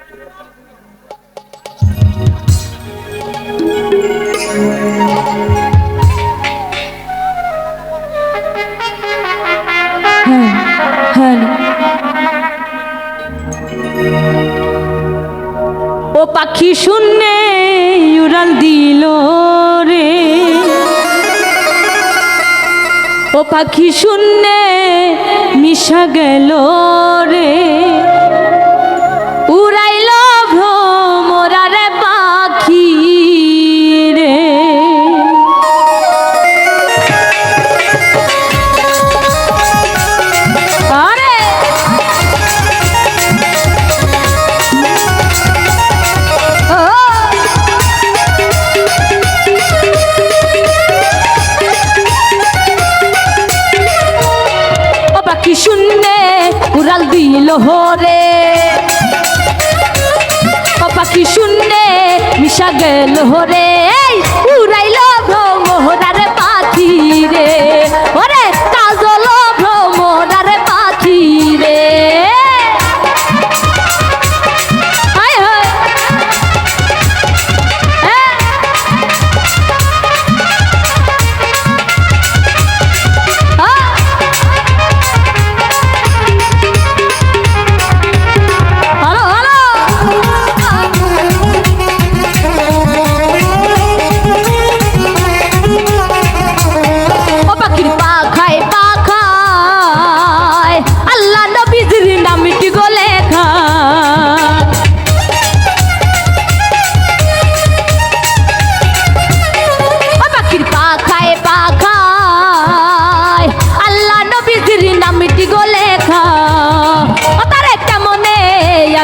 ও পাখি শূন্যে উড়াল দিল রে, ও পাখি শূন্যে মিশা গেল রে, উড়াইল ভ্রমরার পাখি রে। শূন্যে উড়াল দিল রে, ও পাখি শূন্যে মিশা গেল রে, উড়াইল ভ্রমরার পাখি রে, ওরে কাজল ভ্রমরার পাখি রে।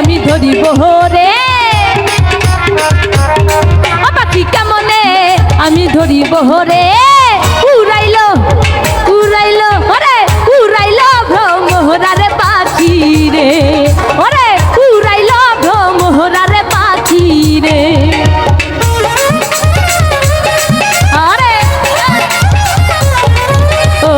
আমি ধরিব রে, ও পাখি কেমনে আমি ধরিব রে, উড়াইল উড়াইল ওরে, উড়াইল ভ্রমরার পাখি রে, ওরে উড়াইল ভ্রমরার পাখি রে। আরে ও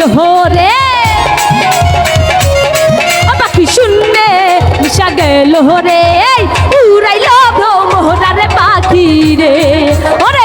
রে ও পাখি শূন্যে মিশা গেল রে উড়াইল ভ্রমরারে পাখি রে ওরে